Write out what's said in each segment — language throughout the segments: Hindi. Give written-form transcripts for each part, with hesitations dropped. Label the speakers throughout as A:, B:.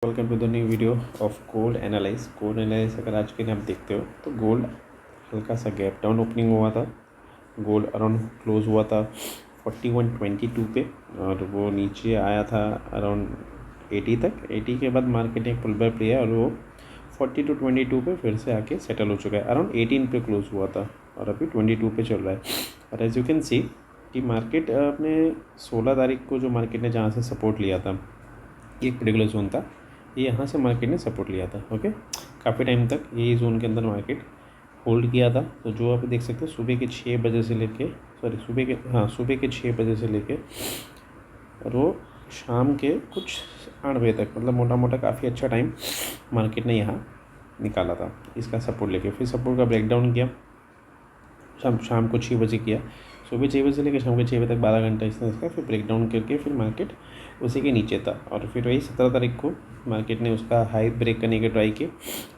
A: Welcome to the new video of gold analyse अगर आज के लिए आप देखते हो तो गोल्ड हल्का सा गैप डाउन ओपनिंग हुआ था। गोल्ड अराउंड क्लोज हुआ था 4122 पे और वो नीचे आया था अराउंड 80 तक। 80 के बाद मार्केट ने एक पुल बैक लिया और वो 4222 पे फिर से आके सेटल हो चुका है। अराउंड 18 पे क्लोज हुआ था और अभी 22 पे चल रहा है। और एज यू कैन सी कि मार्केट अपने 16 तारीख को जो मार्केट ने जहाँ से सपोर्ट लिया था, एक पर्टिकुलर जोन था, ये यहाँ से मार्केट ने सपोर्ट लिया था। ओके, काफ़ी टाइम तक यही जोन के अंदर मार्केट होल्ड किया था। तो जो आप देख सकते हैं सुबह के 6 बजे से लेके सुबह के 6 बजे से लेके और वो शाम के कुछ 8 बजे तक, मतलब मोटा मोटा काफ़ी अच्छा टाइम मार्केट ने यहाँ निकाला था इसका सपोर्ट लेके। फिर सपोर्ट का ब्रेकडाउन किया, शाम को 6 बजे किया, सुबह 6 बजे से लेकर शाम के 6 बजे तक 12 घंटा इसका फिर ब्रेकडाउन करके फिर मार्केट उसी के नीचे था। और फिर वही 17 तारीख को मार्केट ने उसका हाई ब्रेक करने की ट्राई की,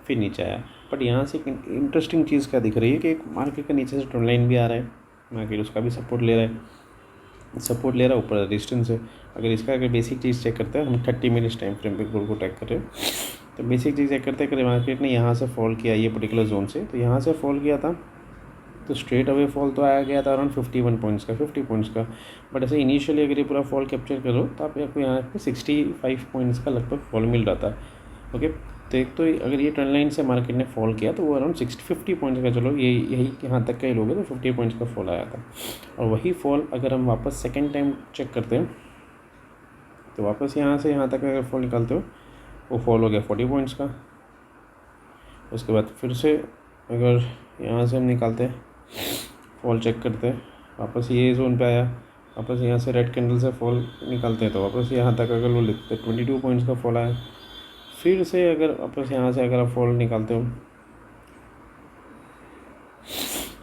A: फिर नीचे आया। बट यहाँ से एक इंटरेस्टिंग चीज़ क्या दिख रही है कि एक मार्केट के नीचे से ट्रेंड लाइन भी आ रहा है, मार्केट उसका भी सपोर्ट ले रहा है, ऊपर रेजिस्टेंस है। अगर बेसिक चीज़ चेक करते हैं, हम 30 मिनट्स टाइम फ्रेम पे गोल्ड को ट्रैक कर रहे हैं, तो बेसिक चीज़ चेक करते हैं कि मार्केट ने यहाँ से फॉल किया ये पर्टिकुलर जोन से, तो यहाँ से फॉल किया था तो स्ट्रेट अवे फॉल तो आया गया था अराउंड 51 पॉइंट्स का, 50 पॉइंट्स का। बट ऐसे इनिशियली अगर ये पूरा फॉल कैप्चर करो तो आपको यहाँ पे 65 पॉइंट्स का लगभग फॉल मिल रहा था। ओके, तो एक तो अगर ये ट्रेंड लाइन से मार्केट ने फॉल किया तो वो अराउंड 50 पॉइंट्स का, चलो यही यहाँ तक का ही लोग हैं, तो 50 पॉइंट्स का फॉल आया था। और वही फॉल अगर हम वापस सेकेंड टाइम चेक करते हैं तो वापस यहाँ से यहाँ तक अगर फॉल निकालते हो, वो फॉल हो गया 40 पॉइंट्स का। उसके बाद फिर से अगर यहाँ से हम निकालते हैं, फॉल चेक करते हैं, वापस ये जोन पे आया, वापस यहाँ से रेड कैंडल से फॉल निकालते हैं तो वापस यहाँ तक अगर वो लिखते हैं 22 पॉइंट्स का फॉल आया। फिर से अगर वापस यहाँ से अगर आप फॉल निकालते हो,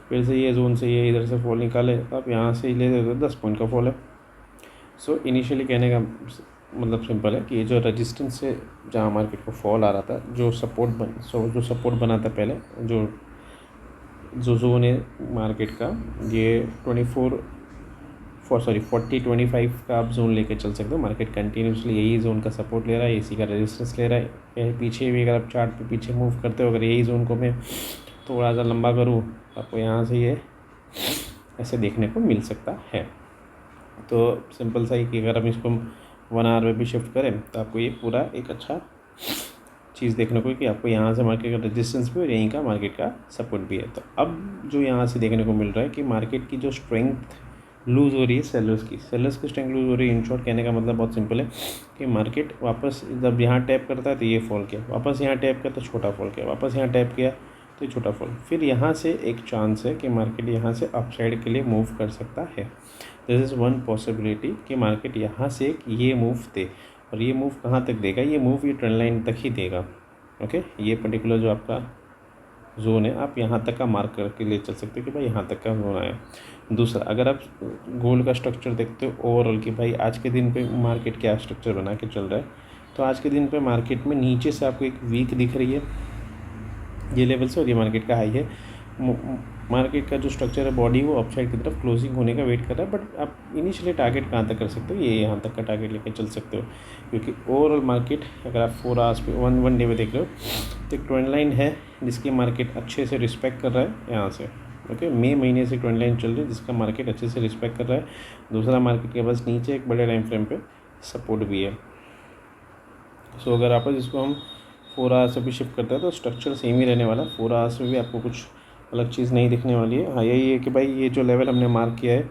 A: फिर से ये जोन से ये इधर से फॉल निकाले तो आप यहाँ से ले देते हो 10 पॉइंट का फॉल है। सो इनिशियली कहने का मतलब सिंपल है कि ये जो रेजिस्टेंस से जहाँ मार्केट को फॉल आ रहा था, जो सपोर्ट बना था पहले, जो जोन है मार्केट का, ये 40-25 का आप जोन लेके चल सकते हो। मार्केट कंटिन्यूसली यही जोन का सपोर्ट ले रहा है, इसी का रेजिस्टेंस ले रहा है। पीछे भी अगर आप चार्ट पे पीछे मूव करते हो, अगर यही जोन को मैं थोड़ा सा लंबा करूँ, आपको यहाँ से ये ऐसे देखने को मिल सकता है। तो सिंपल सा ही कि अगर हम इसको 1 आवर में भी शिफ्ट करें तो आपको ये पूरा एक अच्छा चीज़ देखने को कि आपको यहाँ से मार्केट का रेजिस्टेंस भी और यहीं का मार्केट का सपोर्ट भी है। तो अब जो यहाँ से देखने को मिल रहा है कि मार्केट की जो स्ट्रेंथ लूज़ हो रही है सेलर्स की स्ट्रेंथ लूज़ हो रही है। इन शॉर्ट कहने का मतलब बहुत सिंपल है कि मार्केट वापस जब यहाँ टैप करता है तो ये फॉल किया, वापस यहाँ टैप किया तो छोटा फॉल किया, वापस यहाँ टैप किया तो ये छोटा फॉल। फिर यहाँ से एक चांस है कि मार्केट यहाँ से अपसाइड के लिए मूव कर सकता है। दिस इज़ वन पॉसिबिलिटी कि मार्केट यहाँ से ये मूव दे, और ये मूव कहाँ तक देगा, ये मूव ये ट्रेंड लाइन तक ही देगा। ओके, ये पर्टिकुलर जो आपका जोन है आप यहाँ तक का मार्क करके ले चल सकते हो कि भाई यहाँ तक का जोन आया। दूसरा, अगर आप गोल्ड का स्ट्रक्चर देखते हो ओवरऑल कि भाई आज के दिन पे मार्केट क्या स्ट्रक्चर बना के चल रहा है, तो आज के दिन पे मार्केट में नीचे से आपको एक वीक दिख रही है, ये लेवल से, और ये मार्केट का हाई है। मार्केट का जो स्ट्रक्चर है बॉडी, वो अपसाइड की तरफ क्लोजिंग होने का वेट कर रहा है। बट आप इनिशियली टारगेट कहाँ तक कर सकते हो, ये यहाँ तक का टारगेट लेके चल सकते हो, क्योंकि ओवरऑल मार्केट अगर आप 4 आवर्स पे वन डे में देख रहे हो तो एक ट्रेंड लाइन है जिसकी मार्केट अच्छे से रिस्पेक्ट कर रहा है यहाँ से। ओके, मई महीने से ट्रेंड लाइन चल रही है जिसका मार्केट अच्छे से रिस्पेक्ट कर रहा है। दूसरा, मार्केट के पास नीचे एक बड़े टाइम फ्रेम पे सपोर्ट भी है। सो अगर आप इसको हम 4 आवर्स से भी शिफ्ट करते हैं तो स्ट्रक्चर सेम ही रहने वाला। 4 आवर्स में भी आपको कुछ अलग चीज़ नहीं दिखने वाली है। हाँ, यही है कि भाई ये जो लेवल हमने मार्क किया है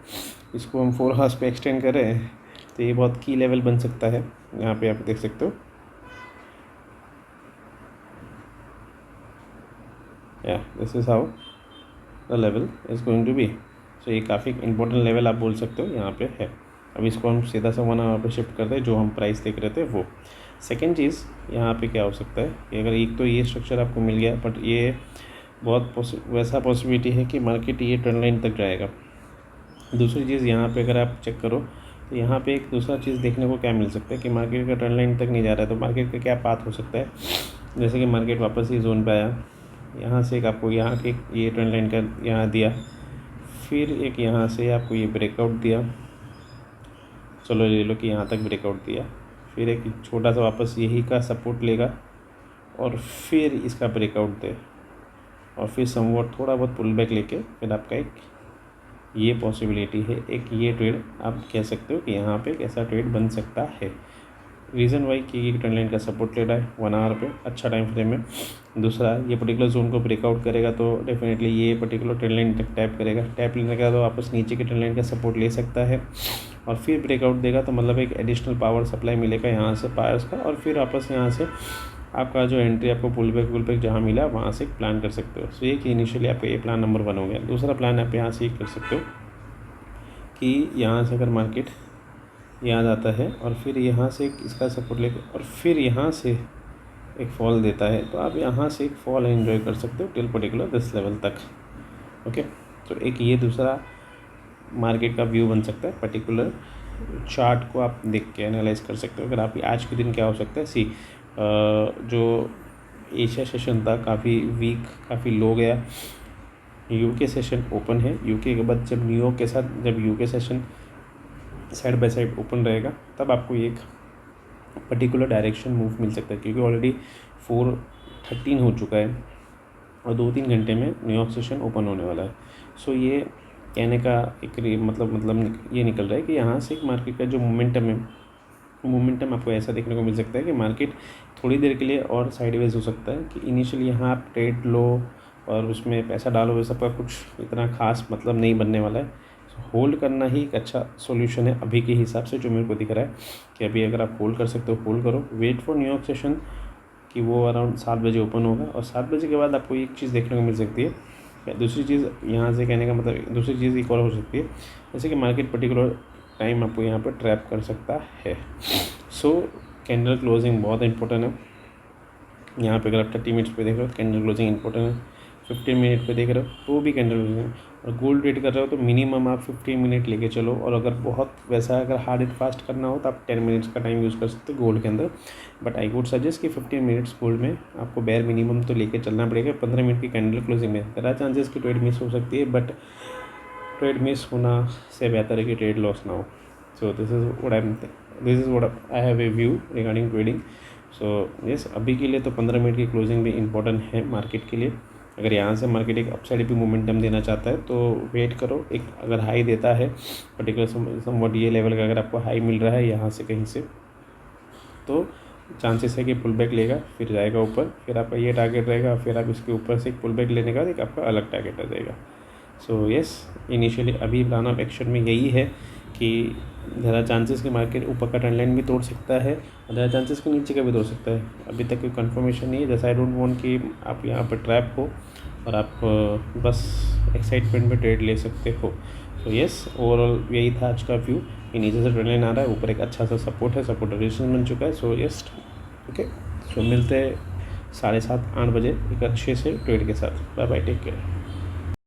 A: इसको हम 4 आवर्स पे एक्सटेंड करें तो ये बहुत की लेवल बन सकता है। यहाँ पे आप देख सकते हो, या this is how the level is going to be. So ये काफ़ी इंपॉर्टेंट लेवल आप बोल सकते हो यहाँ पे है। अब इसको हम सीधा सा 1 आवर पे शिफ्ट करते हैं, जो हम प्राइस देख रहे थे वो। सेकेंड चीज़ यहाँ पे क्या हो सकता है कि अगर एक तो ये स्ट्रक्चर आपको मिल गया, बट ये बहुत वैसा पॉसिबिलिटी है कि मार्केट ये ट्रेंड लाइन तक जाएगा। दूसरी चीज़ यहाँ पे अगर आप चेक करो तो यहाँ पे एक दूसरा चीज़ देखने को क्या मिल सकता है कि मार्केट का ट्रेंड लाइन तक नहीं जा रहा है, तो मार्केट का क्या पाथ हो सकता है। जैसे कि मार्केट वापस ये जोन पे आया, यहाँ से एक आपको यहाँ के ये ट्रेंड लाइन का यहाँ दिया, फिर एक यहाँ से आपको ये ब्रेकआउट दिया, चलो ले लो कि यहाँ तक ब्रेकआउट दिया, फिर एक छोटा सा वापस यही का सपोर्ट लेगा और फिर इसका ब्रेकआउट दे और फिर समवॉट थोड़ा बहुत पुल बैक लेके फिर आपका एक ये पॉसिबिलिटी है, एक ये ट्रेड आप कह सकते हो कि यहाँ पे कैसा ट्रेड बन सकता है। रीज़न वाई कि ये ट्रेंड लाइन का सपोर्ट ले रहा है 1 आवर पे, अच्छा टाइम फ्रेम है। दूसरा, ये पर्टिकुलर जोन को ब्रेकआउट करेगा तो डेफिनेटली ये पर्टिकुलर ट्रेंड लाइन तक टैप करेगा, टैप लेने का तो वापस नीचे के ट्रेंड लाइन का सपोर्ट ले सकता है और फिर ब्रेकआउट देगा तो मतलब एक एडिशनल पावर सप्लाई मिलेगा यहाँ से पायर्स का और फिर वापस यहाँ से आपका जो एंट्री आपको पुल बैक जहाँ मिला वहाँ से प्लान कर सकते हो। सो ये कि इनिशियली आपका ये प्लान नंबर 1 हो गया। दूसरा प्लान आप यहाँ से ये कर सकते हो कि यहाँ से अगर मार्केट यहाँ आता है और फिर यहाँ से इसका सपोर्ट लेके और फिर यहाँ से एक फॉल देता है तो आप यहाँ से एक फॉल एंजॉय कर सकते हो टिल पर्टिकुलर दिस लेवल तक। ओके, तो एक ये दूसरा मार्केट का व्यू बन सकता है। पर्टिकुलर चार्ट को आप देख के एनालाइज कर सकते हो। अगर आप आज के दिन क्या हो सकता है, जो एशिया सेशन था काफ़ी वीक, काफ़ी लो गया। यूके सेशन ओपन है, यूके के बाद जब न्यूयॉर्क के साथ जब UK session side by side open रहेगा तब आपको एक पर्टिकुलर डायरेक्शन मूव मिल सकता है, क्योंकि ऑलरेडी 4:13 हो चुका है और 2-3 घंटे में न्यूयॉर्क सेशन ओपन होने वाला है। सो ये कहने का एक मतलब ये निकल रहा है कि यहाँ से एक मार्केट का जो मोमेंटम है, मोमेंटम आपको ऐसा देखने को मिल सकता है कि मार्केट थोड़ी देर के लिए और साइडवेज हो सकता है कि इनिशियली यहाँ आप ट्रेड लो और उसमें पैसा डालो, वे सबका कुछ इतना खास मतलब नहीं बनने वाला है। होल्ड करना ही एक अच्छा सॉल्यूशन है अभी के हिसाब से, जो मेरे को दिख रहा है कि अभी अगर आप होल्ड कर सकते हो होल्ड करो। वेट फॉर न्यूयॉर्क सेशन कि वो अराउंड 7 बजे ओपन होगा और 7 बजे के बाद आपको एक चीज़ देखने को मिल सकती है। दूसरी चीज़ यहाँ से कहने का मतलब दूसरी चीज़ एक और हो सकती है, जैसे कि मार्केट पर्टिकुलर टाइम आपको यहाँ पर ट्रैप कर सकता है। सो कैंडल क्लोजिंग बहुत इंपॉर्टेंट है। यहाँ पे अगर आप 30 मिनट्स पे देख रहे हो तो कैंडल क्लोजिंग इंपॉर्टेंट है, 15 मिनट पे देख रहे हो तो भी कैंडल क्लोजिंग, और गोल्ड ट्रेड कर रहे हो तो मिनिमम आप 15 मिनट लेके चलो। और अगर बहुत वैसा अगर हार्ड एंड फास्ट करना हो तो आप 10 मिनट्स का टाइम यूज़ कर सकते हो गोल्ड के अंदर। बट आई वुड सजेस्ट कि 15 मिनट्स गोल्ड में आपको बेयर मिनिमम तो लेके चलना पड़ेगा। 15 मिनट की कैंडल क्लोजिंग में ज़रा चांसेस की ट्रेड मिस हो सकती है, बट ट्रेड मिस होना से बेहतर है कि ट्रेड लॉस ना हो। So this is what I have a view regarding trading. So yes, अभी के लिए तो 15 मिनट की क्लोजिंग भी इंपॉर्टेंट है मार्केट के लिए। अगर यहाँ से मार्केट एक अपसाइड भी मोमेंटम देना चाहता है तो वेट करो, एक अगर हाई देता है पर्टिकुलर समवॉट ये लेवल का अगर आपको हाई मिल रहा है यहाँ से कहीं से, तो चांसेस है कि पुल बैक लेगा, फिर जाएगा ऊपर, फिर आपका ये टारगेट रहेगा, फिर आप इसके ऊपर से एक पुल बैक लेने का एक आपका अलग टारगेट रहेगा। सो यस, इनिशियली अभी प्लान ऑफ एक्शन में यही है कि ज़्यादा चांसेस कि मार्केट ऊपर का ट्रेंड लाइन भी तोड़ सकता है और ज़्यादा चांसेस कि नीचे का भी तोड़ सकता है। अभी तक कोई कंफर्मेशन नहीं है। जैसा आई डोंट वांट कि आप यहाँ पर ट्रैप हो और आप बस एक्साइटमेंट में ट्रेड ले सकते हो। सो यस, ओवरऑल यही था आज का व्यू कि नीचे से ट्रेंड लाइन आ रहा है, ऊपर एक अच्छा सा सपोर्ट है, सपोर्ट रेजिस्टेंस बन चुका है। सो यस, ओके, सो मिलते हैं 7:30-8 बजे एक अच्छे से ट्रेड के साथ। Bye bye, take care.